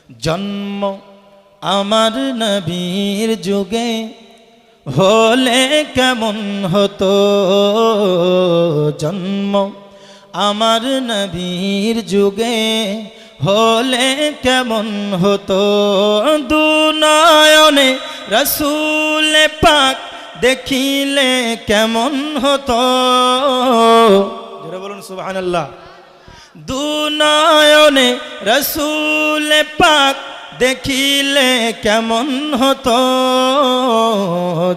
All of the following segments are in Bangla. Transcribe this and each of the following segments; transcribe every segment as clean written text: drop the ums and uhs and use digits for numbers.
জন্ম আমার নবীর যুগে হলে কেমন হতো, জন্ম আমার নবীর যুগে হলে কেমন হতো। দুনয়নে রসূল পাক দেখিলে কেমন হতো, জোরে বলুন সুবহানাল্লাহ। দুনয়নে রসূল পাক দেখিলে কেমন হতো,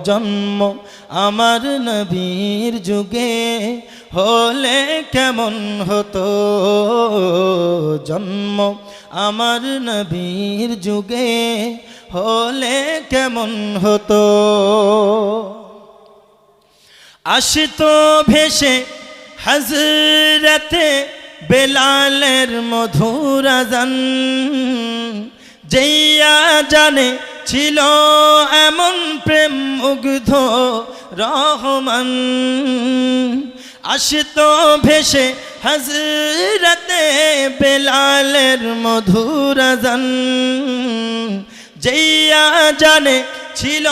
জন্ম আমার নবীর যুগে হলে কেমন হতো, জন্ম আমার নবীর যুগে হলে কেমন হতো। আসতো ভেসে হযরতে বেলালের মধুর আযান, যেইয়া জানে ছিল এমন প্রেম মুগ্ধ রহমান। আসতো ভেসে হযরতে বেলালের মধুর আযান, যেইয়া জানে ছিল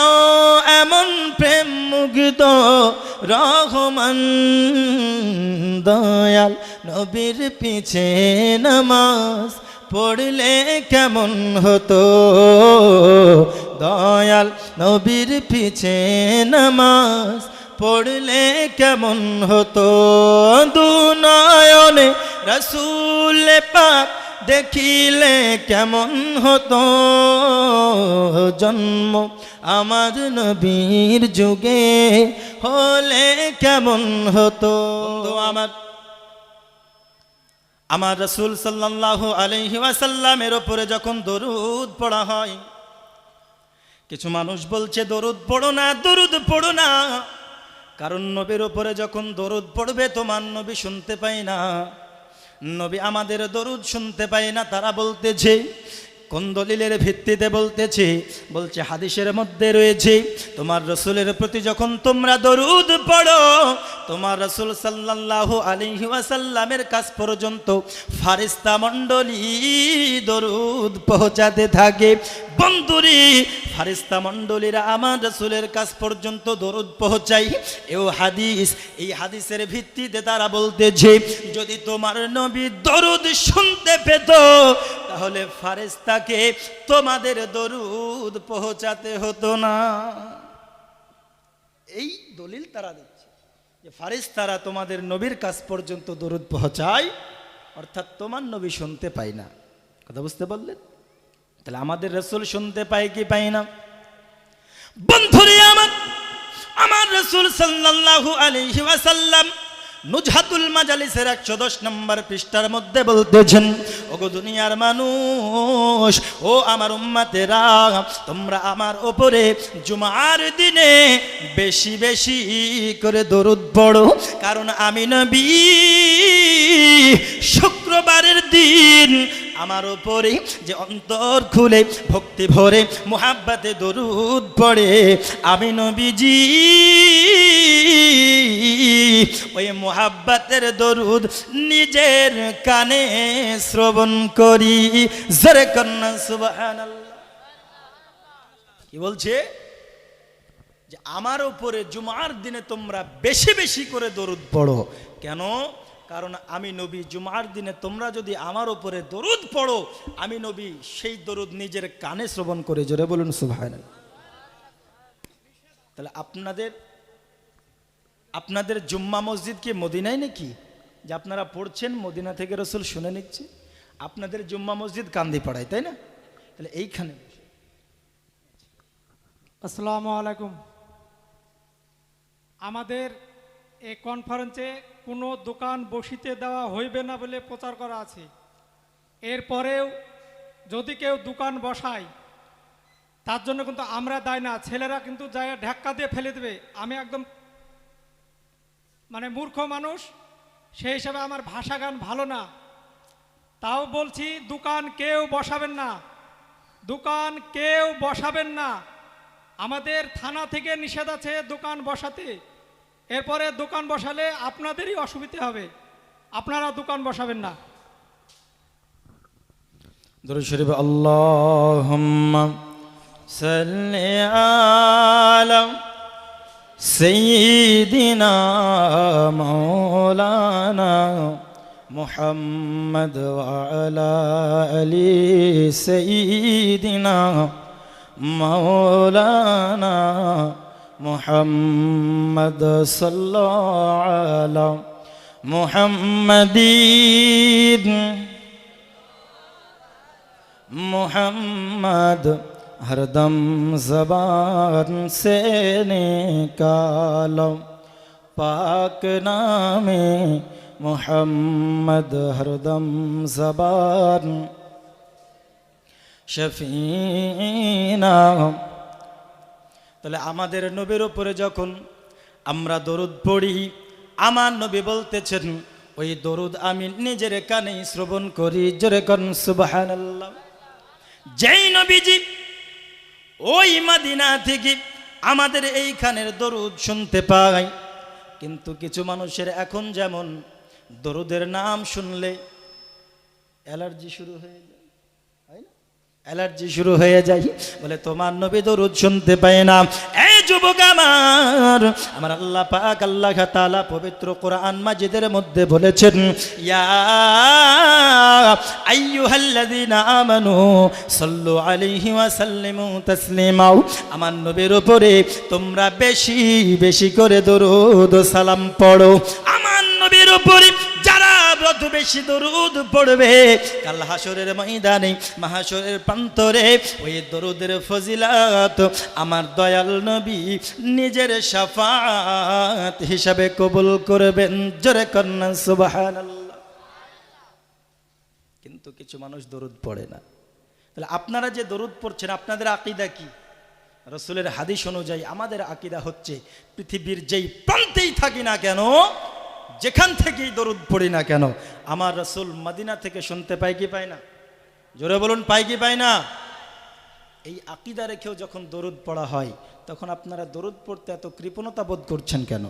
এমন প্রেম মুগ্ধ রহমান। দয়াল নবীর পিছে নামাজ পড়লে কেমন হতো, দয়াল নবীর পিছে নামাজ পড়লে কেমন হতো। দুনয়নে রসূল পাক দেখিলে কেমন হতো, জন্ম আমার নবীর যুগে হলে কেমন হতো। আমার রাসূল সাল্লাল্লাহু আলাইহি ওয়াসাল্লামের উপরে যখন দরুদ পড়া হয়, কিছু মানুষ বলছে দরুদ পড়ো না, দরুদ পড়ো না, কারণ নবীর উপরে যখন দরুদ পড়বে তোমার নবী শুনতে পায় না, নবী আমাদের দরুদ শুনতে পায় না। তারা বলতেছে, কোন দলিলের ভিত্তিতে বলতেছে? বলছে হাদিসের মধ্যে রয়েছে, তোমার রাসূলের প্রতি যখন তোমরা দরুদ পড়ো, তোমার রাসূল সাল্লাল্লাহু আলাইহি ওয়াসাল্লামের কাছ পর্যন্ত ফারিস্তা মণ্ডলী দরুদ পৌঁছাতে থাকে। বন্ধুরি, ফারিস্তা মণ্ডলীরা আমার রাসূলের কাছ পর্যন্ত দরুদ পৌঁছাই, এই হাদিসের ভিত্তিতে তারা বলতেছে, যদি তোমার নবী দরুদ শুনতে পেত তাহলে ফারিস্তাকে তোমাদের দরুদ পৌঁছাতে হতো না। এই দলিল তারা দিচ্ছে যে ফারিস্তারা তোমাদের নবীর কাছ পর্যন্ত দরুদ পৌঁছায়, অর্থাৎ তোমার নবী শুনতে পায় না। কথা বুঝতে পারলেন? তাহলে আমাদের রাসূল শুনতে পায় কি পায় না? বন্ধুরে আমার রাসূল সাল্লাল্লাহু আলাইহি ওয়াসাল্লাম নুজহাতুল মাজালিসের 110 নম্বর পৃষ্ঠার মধ্যে বলতেছেন, ওগো দুনিয়ার মানুষ, ও আমার উম্মতেরা, তোমরা আমার উপরে জুমার দিনে বেশি বেশি করে দরুদ পড়ো, কারণ আমি নবী শুক্রবারের দিন আমার উপরে যে অন্তর খুলে ভক্তি ভরে মুহাব্বতে দরুদ পড়ে, আমি নবীজি ওই মুহাব্বতের দরুদ নিজের কানে শ্রবণ করি। জোরে কন্যা সুবহানাল্লাহ। কি বলছে? যে আমার উপরে জুমার দিনে তোমরা বেশি বেশি করে দরুদ পড়ো। কেন? কারণ আমি নবী জুমার দিনে তোমরা যদি আমার উপরে দরুদ পড়ো, আমি নবী সেই দরুদ নিজের কানে শ্রবণ করে। জোরে বলুন সুবহানাল্লাহ। তাহলে আপনাদের জুম্মা মসজিদ কি মদিনায় নাকি, যে আপনারা পড়ছেন মদিনা থেকে রাসূল শুনে নিচ্ছে? আপনাদের জুম্মা মসজিদ কান্দিপাড়ায়, তাই না? তাহলে এইখানে আসসালামু আলাইকুম। আমাদের এই কনফারেন্সে কোনো দোকান বসিতে দেওয়া হইবে না বলে প্রচার করা আছে। এরপরেও যদি কেউ দোকান বসায়, তার জন্য কিন্তু আমরা দায় না, ছেলেরা কিন্তু যায় ধাক্কা দিয়ে ফেলে দেবে। আমি একদম মূর্খ মানুষ, সেই হিসাবে আমার ভাষা গান ভালো না, তাও বলছি দোকান কেউ বসাবেন না, দোকান কেউ বসাবেন না। আমাদের থানা থেকে নিষেধ আছে দোকান বসাতে। এরপরে দোকান বসালে আপনাদেরই অসুবিধা হবে, আপনারা দোকান বসাবেন না। দরুদ শরীফ আল্লাহুম্মা সাল্লি আলা সাইয়্যিদিনা মাওলানা মুহাম্মদ ওয়া আলা আলি সাইয়্যিদিনা মাওলানা মুহাম্মদ সাল্লাল্লাহু আলা মুহাম্মাদিন मोहम्मद हरदम ज़बान से निकालो पाक नामे मोहम्मद हरदम ज़बान शफीना। তাহলে আমাদের নবীর উপরে যখন আমরা দরুদ পড়ি, আমার নবী বলতেছেন ওই দরুদ আমি নিজের কানে শ্রবণ করি। জোরে কোন সুবহানাল্লাহ। যেই নবীজি ওই মদিনা থেকে আমাদের এইখানের দরুদ শুনতে পাই, কিন্তু কিছু মানুষের এখন যেমন দরুদের নাম শুনলে অ্যালার্জি শুরু হয়ে যায়, অ্যালার্জি শুরু হয়ে যায়, বলে তোমার নবী দরুদ শুনতে পায় না। এই যুবক আমার, আমার আল্লাহ পাক আল্লাহ তাআলা পবিত্র কোরআন মাজিদের মধ্যে বলেছেন, ইয়া আইয়ুহাল্লাযীনা আমানু সাল্লু আলাইহি ওয়া সাল্লিমু তাসলিমা। আমার নবীর উপরে তোমরা বেশি বেশি করে দরুদ ও সালাম পড়ো। আমার নবীর উপরে যারা যত বেশি দরুদ পড়বে, কাল হাসরের ময়দানে মাহশরের প্রান্তরে ওই দরুদের ফজিলত আমার দয়াল নবী নিজের শাফাত হিসাবে কবুল করবেন। জোরে কন্না সুবহানাল্লাহ। কিন্তু কিছু মানুষ দরুদ পড়ে না। তাহলে আপনারা যে দরুদ পড়ছেন, আপনাদের আকীদা কি? রাসূলের হাদিস অনুযায়ী আমাদের আকীদা হচ্ছে, পৃথিবীর যেই প্রান্তেই থাকি না কেন, যেখান থেকেই দরুদ পড়ি না কেন, আমার রাসূল মদিনা থেকে শুনতে পাই কি পায় না? জোরে বলুন, পাই কি পায় না? এই আকীদা রেখেও যখন দরুদ পড়া হয়, তখন আপনারা দরুদ পড়তে এত কৃপণতা বোধ করছেন কেন?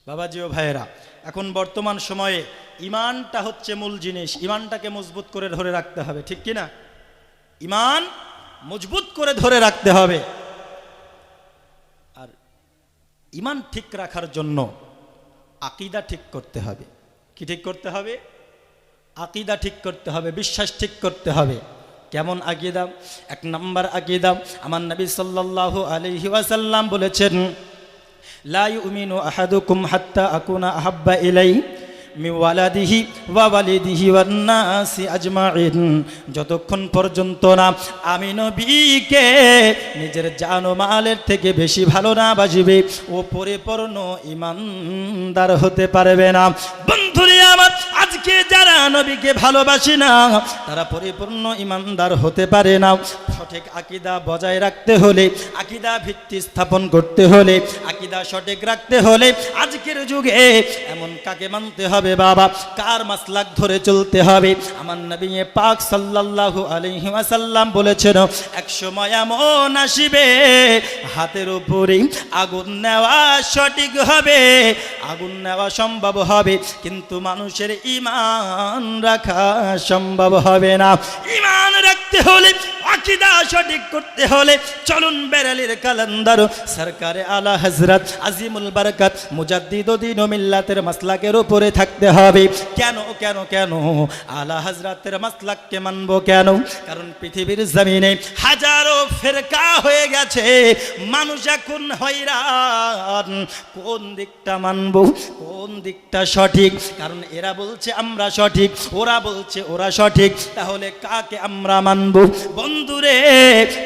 বাবাজি ও ভাইয়েরা, এখন বর্তমান সময়ে ঈমানটা হচ্ছে মূল জিনিস। ঈমানটাকে মজবুত করে ধরে রাখতে হবে, ঠিক কি না? ঈমান মজবুত করে ধরে রাখতে হবে। আর ঈমান ঠিক রাখার জন্য আকীদা ঠিক করতে হবে। কি ঠিক করতে হবে? আকীদা ঠিক করতে হবে, বিশ্বাস ঠিক করতে হবে। কেমন আকীদা? এক নম্বর আকীদা, আমার নবী সাল্লাল্লাহু আলাইহি ওয়াসাল্লাম বলেছেন, লা ইউমিনু আহাদুকুম হাত্তা আকুনা আহাব্বা ইলাইহি মিন ওয়ালাদিহি ওয়া ওয়ালিদিহি ওয়ান নাসি আজমাইন। যতক্ষণ পর্যন্ত না আমি নবীকে নিজের জান ও মালের থেকে বেশি ভালো না বাসবে, ও পরিপূর্ণ ঈমানদার হতে পারবে না। বন্ধুরে আমার, আজকে যারা নবীকে ভালোবাসে না, তারা পরিপূর্ণ ঈমানদার হতে পারে না। সঠিক আকীদা বজায় রাখতে হলে, আকীদা ভিত্তি স্থাপন করতে হলে, আকীদা সঠিক রাখতে হলে আজকের যুগে এমন কাকে মানতে হবে বাবা, কার মাসলাক ধরে চলতে হবে? আমার নবী পাক সাল্লাল্লাহু আলাইহি ওয়াসাল্লাম বলেছেন, এক সময় এমন আসিবে হাতের উপরে আগুন নেওয়া সঠিক হবে, আগুন নেওয়া সম্ভব হবে, কিন্তু মানুষের ঈমান রাখা সম্ভব হবে না। ঈমান রাখতে হলে, আকীদা সঠিক করতে হলে, চলুন বেরেলির কালান্দার সরকারে আলা হযরত আজিমুল বরকত মুজাদ্দিদ দ্বীন ও মিল্লাতের মাসলাকের উপরে থাকতে হবে। কেন কেন কেন আলা হযরতের মাসলাককে মানবো কেন? কারণ পৃথিবীর জমিনে হাজারো ফিরকা হয়ে গেছে, মানুষ এখন হয়রান, কোন দিকটা মানবো, কোন দিকটা সঠিক? কারণ এরা বলছে আমরা সঠিক, ওরা বলছে ওরা সঠিক, তাহলে কাকে আমরা মানবো? বন্ধুরে,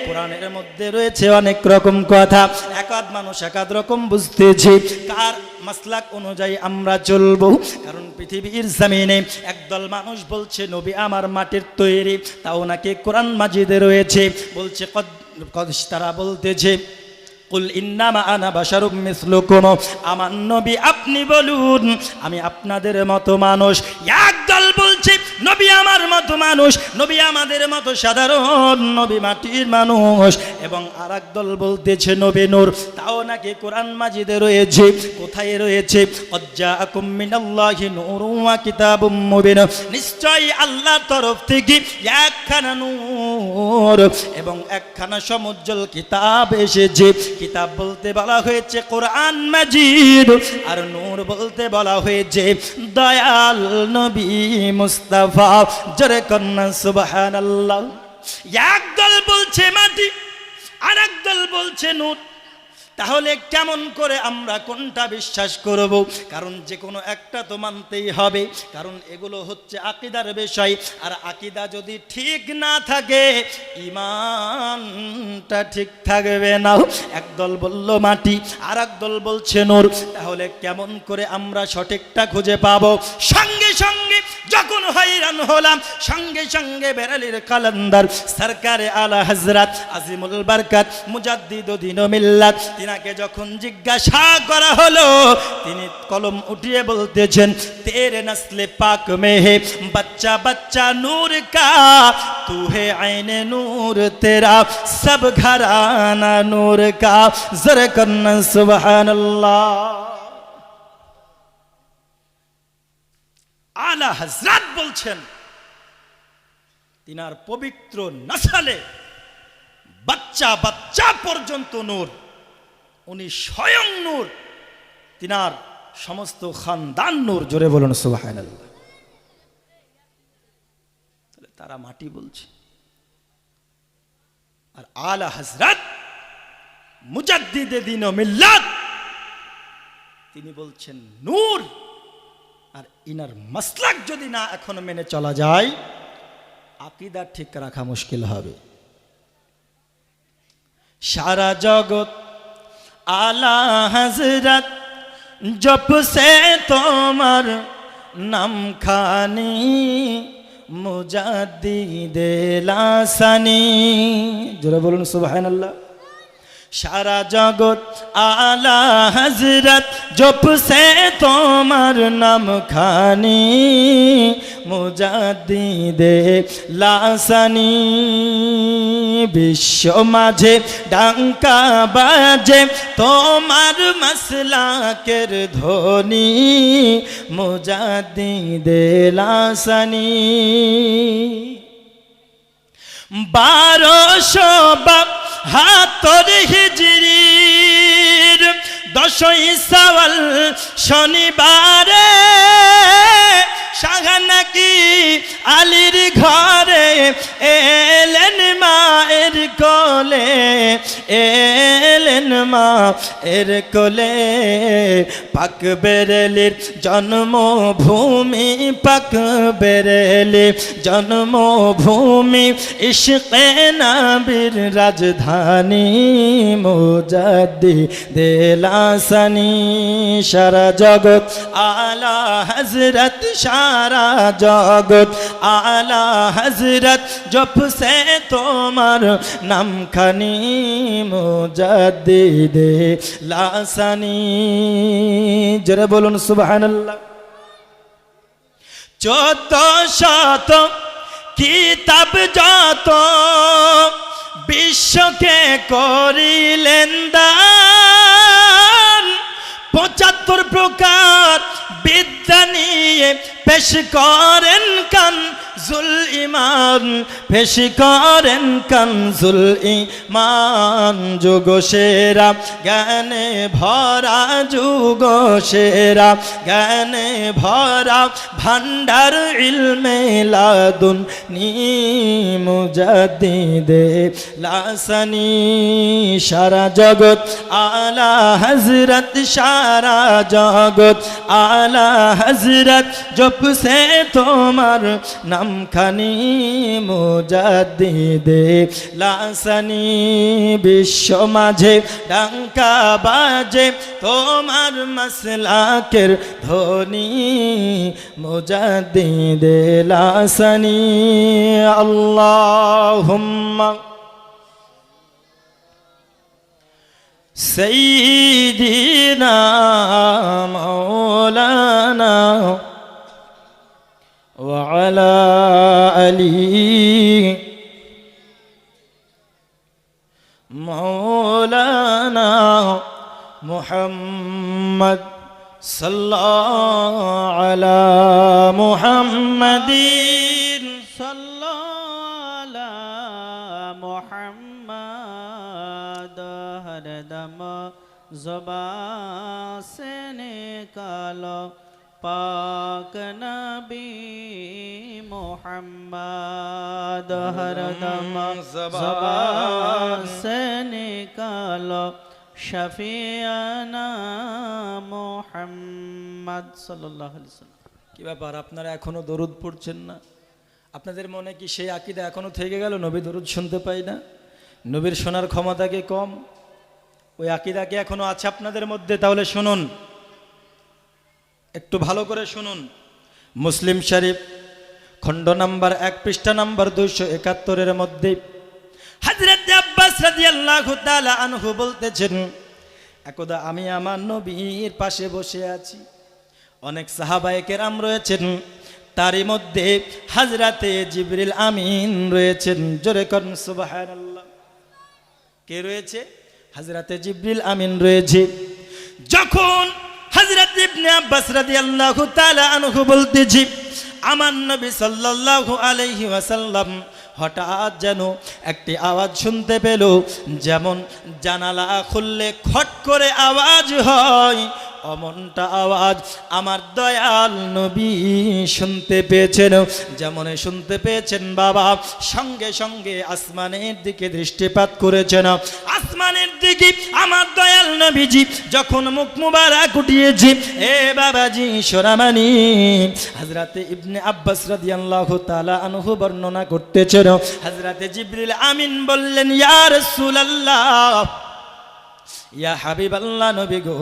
কোরআনের মধ্যে রয়েছে অনেক রকম কথা, একাদ মানুষ একাদ রকম বুঝতেছে, কার মাসলাক অনুযায়ী আমরা চলবো? কারণ পৃথিবীর জমিনে একদল মানুষ বলছে নবী আমার মাটির তৈরি, তাও নাকি কোরআন মাজিদে রয়েছে, বলছে তারা বলতেছে কুল ইন্নামা আনা বাশারুম মিসলুকুম, আমার নবী আপনি বলুন আমি আপনাদের মতো মানুষ। একদল বলছে নবী আমার মতো মানুষ, নবী আমাদের মতো সাধারণ, নবী মাটির মানুষ। এবং আরেক দল বলতেছে নবী নূর, তাও নাকি কোরআন মাজিদে রয়েছে। কোথায় রয়েছে? আজ্জাকুম মিনাল্লাহি নূরুন ওয়া কিতাবুম মুবিন, নিশ্চয়ই আল্লাহর তরফ থেকে একখানা নূর এবং একখানা সমুজ্জ্বল কিতাব এসেছে। কিতাব বলতে বলা হয়েছে কোরআন মাজিদ, আর নূর বলতে বলা হয়েছে দয়াল নবী মুস্তাফা। জোরে কন্যা সুবহানাল্লাহ। একদল বলছে মাটি, আরেক দল বলছে নূর। তাহলে কেমন করে আমরা কোনটা বিশ্বাস করব? কারণ যে কোনো একটা তো মানতেই হবে, কারণ এগুলো হচ্ছে আকীদার বিষয়। আর আকীদা যদি ঠিক না থাকে, ঈমানটা ঠিক থাকবে না। একদল বলল মাটি, আর একদল বলছে নূর। তাহলে কেমন করে আমরা সঠিকটা খুঁজে পাবো? সঙ্গে সঙ্গে যখন হয়রান হলাম, সঙ্গে সঙ্গে বেরালির কালান্দার সরকারে আলা হযরত আজিমুল বরকত মুজাদ্দিদ দ্বীন ও মিল্লাত, তিনাকে যখন জিজ্ঞাসা করা হলো, তিনি কলম উঠিয়ে বলতেছেন, তেরে নসলে পাক মে হে বচ্চা বচ্চা নূর কা, তু হে আইনে নূর তেরা সব ঘরানা নূর কা। জোরে কন্না সুবহানাল্লাহ। আলা হযরত বলছেন, তিনার পবিত্র নসলে বাচ্চা বাচ্চা পর্যন্ত নূর, উনি স্বয়ং নূর, তিনার সমস্ত খানদান নূর। জোরে বলুন সুবহানাল্লাহ। তাহলে তারা মাটি বলছে, আর আলা হযরত মুজাদ্দিদে দ্বীন ও মিল্লাত তিনি বলছেন নূর। আর ইনার মাসলাক যদি না এখন মেনে চলা যায়, আকীদা ঠিক রাখা মুশকিল হবে। সারা জগৎ আলা হযরত জপসে তোমার নাম খানি, মুজাদ্দিদে লাসানি। জোরে বলুন সুবহানাল্লাহ। সারা জগৎ আলা হযরত জপসে তোমার নাম খানি, মুজাদ্দিদে লাসানি। বিশ্ব মাঝে ডাঙ্কা বাজে তোমার মাসলাকের ধ্বনি, মুজাদ্দিদে লাসানি। 1272 হিজরির 10ই শাওয়াল শনিবারে, শাহনাকি আলীর ঘরে এলেন মায়ের কোলে, এলেন মায়ের কোলে। পাক বেরেলির জন্মভূমি, পাক বেরেলির জন্মভূমি, ইশকে নবীর রাজধানী, মুজাদ্দিদে লাসানি। সারা জগৎ আলা হযরত, সারা জগৎ আলা হযরত জপসে তোমার নাম খানি, মুজাদ্দিদে লাসানি। জোরে বলুন সুবহানাল্লাহ। 1400 কিতাব যত বিশ্বকে করিলেন দান, 75 প্রকার বিদ্যা নিয়ে পেশ করেন কানজুল ঈমান, পেশ করেন কানজুল ঈমান। যুগ সেরা জ্ঞানে ভরা, যুগ সেরা জ্ঞানে ভরা, ভান্ডার ইলমে লাদুনি, মুজাদ্দিদে লাসানি। সারা জগৎ আলা হযরত, সারা জগৎ আলা হযরত জপসে তোমার নাম খানি, মুজাদ্দিদে লাসানি। বিশ্ব মাঝে ডাঙ্কা বাজে তোমার মাসলাকের ধ্বনি, মুজাদ্দিদে লাসানি। আল্লাহুম্মা সাইয়্যিদিনা মাওলানা ওয়া وعلى آله مولانا محمد صلى على محمد صلى على محمد ہر دم زبان سے نکالو پاک نبی محمد ہر دم زبان سے نکالو শফিয়ানা মুহাম্মদ সাল্লাল্লাহু আলাইহি ওয়াসাল্লাম। কি ব্যাপার, আপনারা এখনো দরুদ পড়ছেন না? আপনাদের মনে কি সেই আকীদা এখনো থেকে গেল নবী দরুদ শুনতে পাই না, নবীর শোনার ক্ষমতা কি কম? ওই আকীদা কি এখনো আছে আপনাদের মধ্যে? তাহলে শুনুন, একটু ভালো করে শুনুন। মুসলিম শরীফ খণ্ড নাম্বার 1 পৃষ্ঠা নাম্বার 271 মধ্যে হযরত আব্বাস রাদিয়াল্লাহু তাআলা আনহু বলতেছেন, একদা আমি আমার নবীর পাশে বসে আছি, অনেক সাহাবায়ে কেরাম রয়েছেন, তারই মধ্যে হযরতে জিবরিল আমিন রয়েছেন। জোরে করুন সুবহানাল্লাহ। কে রয়েছে? হযরতে জিবরিল আমিন রয়েছে। যখন হযরত ইবনে আব্বাস রাদিয়াল্লাহু তাআলা আনহু বলতেছি, আমার নবী সাল্লাল্লাহু আলাইহি ওয়াসাল্লাম হঠাৎ যেন একটি আওয়াজ শুনতে পেল, যেমন জানালা খুললে খট করে আওয়াজ হয়, অমনটা আওয়াজ আমার দয়াল নবী শুনতে পেয়েছেন। যেমন শুনতে পেয়েছেন বাবা, সঙ্গে সঙ্গে আসমানের দিকে দৃষ্টিপাত করেছেন। আসমানের দিকে আমার দয়াল নবীজি যখন মুখ মুবারক উঠিয়েছি, এ বাবাজি সোনামানি, হযরতে ইবনে আব্বাস রাদিয়াল্লাহু তাআলা আনহু বর্ণনা করতেছেন, হযরতে জিবরিল আমিন বললেন, ইয়া রাসূলুল্লাহ, ইয়া হাবিবাল্লাহ, নবী গো,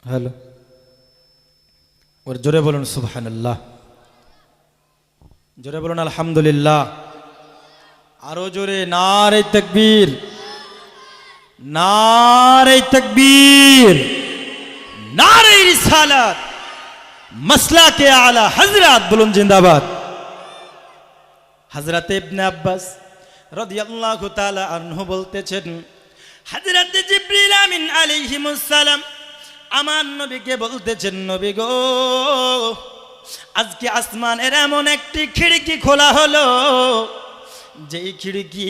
হ্যালো, ওর জোরে বলুন সুবহানাল্লাহ, জোরে বলুন আলহামদুলিল্লাহ, আরো জোরে নারে তাকবীর, নারে তাকবীর, নারে রিসালাত, মাসলাকে আলা হযরত বলুন জিন্দাবাদ। হযরত ইবনে আব্বাস রাদিয়াল্লাহু তাআলা আনহু বলতেছেন, হযরত জিবরিল আমিন আলাইহিমুস সালাম আমার নবীকে বলতেছেন, নবী গো, আজকে আসমানের এমন একটি খিড়কি খোলা হলো, যেই খিড়কি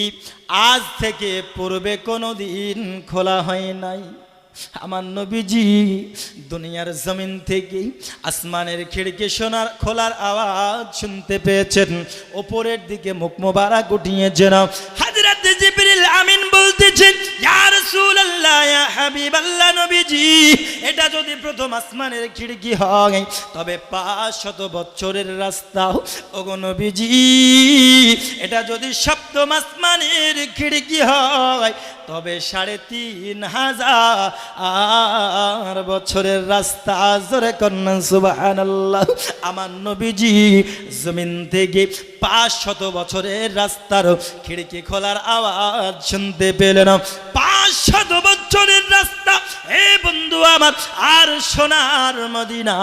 আজ থেকে পূর্বে কোনোদিন খোলা হয় নাই। আমার নবীজি দুনিয়ার জমিন থেকে আসমানের খিড়কি খোলার আওয়াজ শুনতে পেয়েছেন, ওপরের দিকে মুখ মোবারক উঠিয়েছেন। হযরত জিবরিল আমিন বলতেছেন, ইয়া রাসূলুল্লাহ, ইয়া হাবিবাল্লাহ, নবীজি, এটা যদি প্রথম আসমানের খিড়কি হয় তবে 500 বছরের রাস্তা। ওগো নবীজি, এটা যদি সপ্তম আসমানের খিড়কি হয় তবে 3500 বছরের রাস্তা। জোরে কন্যা সুবহানাল্লাহ। আমার নবীজি জমিন থেকে 500 বছরের রাস্তার খিড়কি খোলার আওয়াজ শুনতে পেলেন। 500 বছরের রাস্তা, এ বন্ধু আমার, আর সোনার মদিনা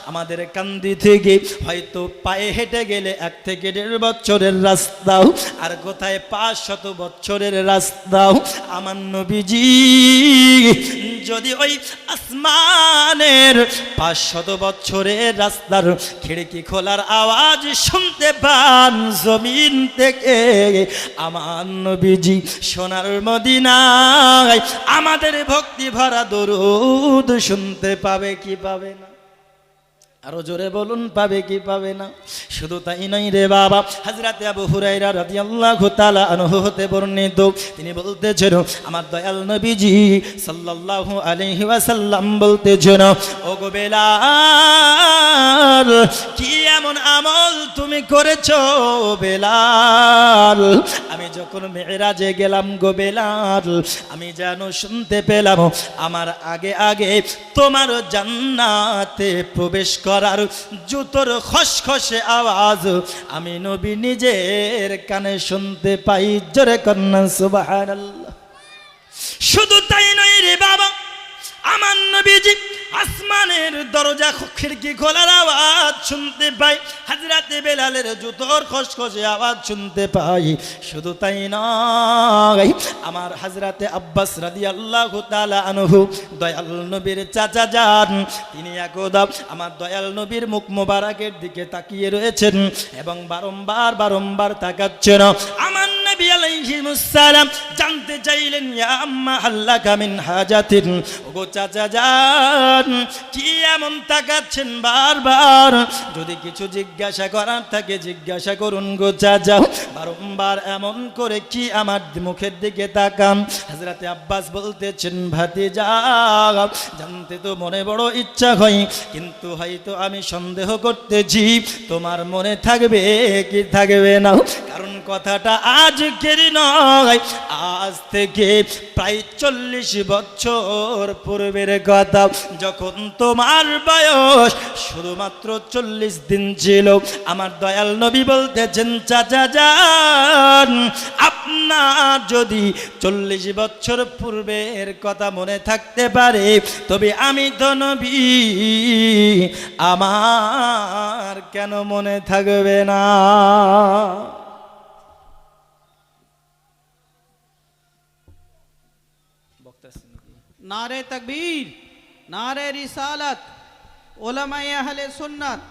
আমাদের কান্দি থেকে হয়তো পায়ে হেঁটে গেলে 1 থেকে 1.5 বছরের রাস্তাও, আর কোথায় 500 বছরের রাস্তাও। আমার নবীজি যদি ওই আসমানের 500 বছরের রাস্তার খিড়কি খোলার আওয়াজ শুনতে পান জমিন থেকে, আমার নবীজি সোনার মদিনায় আমাদের ভক্তি ভরা দরুদ শুনতে পাবে কি পাবে না? আরো জোরে বলুন, পাবে কি পাবে না? শুধু তাই নয় রে বাবা, হযরতে আবু হুরায়রা রাদিয়াল্লাহু তাআলা আনহু হতে বর্ণিত, তিনি বলতেছেন আমার দয়াল নবীজি সাল্লাল্লাহু আলাইহি ওয়াসাল্লাম বলতেছেন, ওগো বেলাল, কি এমন আমল তুমি করেছো বেলাল? আমি যখন মেরাজে গেলাম গো বেলাল, আমি যেন শুনতে পেলাম আমার আগে আগে তোমার জান্নাতে প্রবেশ করার জুতোর খসখসে আওয়াজ আমি নবী নিজের কানে শুনতে পাই। জোরে কন্যা সুবহানাল্লাহ। শুধু তাই নয় রে বাবা, আমার নবীজি আসমানের দরজা খিড়কি খোলার আওয়াজ শুনতে পাই, হযরতে বেলালের জুতোর খসখসে আওয়াজ শুনতে পাই। শুধু তাই নয়, আমার হযরতে আব্বাস রাদিয়াল্লাহু তাআলা আনহু দয়াল নবীর চাচা যান, তিনি একদা আমার দয়াল নবীর মুখ মোবারকের দিকে তাকিয়ে রয়েছেন এবং বারংবার তাকাচ্ছেন। আমার নবী আলাইহিস সালাম জানতে চাইলেন, ইয়া আম্মা হাল্লাকা মিন হাজাতিন, ওগো চাচা যান, কি এমন তাকাচ্ছেন বারবার? যদি কিছু জিজ্ঞাসা করার থাকে জিজ্ঞাসা করুন গো চাচা, বারংবার এমন করে কি আমার মুখের দিকে তাকান? হযরতে আব্বাস বলতেছেন, ভাতিজা, জানতে তো মনে বড় ইচ্ছা হয়, কিন্তু হয়তো আমি সন্দেহ করতেছি তোমার মনে থাকবে কি থাকবে না। কারণ কথাটা আজকের নয়, আজ থেকে প্রায় 40 বছর পূর্বের কথা, যখন তোমার বয়স শুধুমাত্র 40 দিন ছিল। আমার দয়াল নবী বলতেছেন, চাচা যান, আপনার যদি 40 বছর পূর্বের কথা মনে থাকতে পারে, তবে আমি তো নবী, আমার কেন মনে থাকবে না? नारे तकबीर, नारे रिसालत, उलमाए अहले सुन्नत।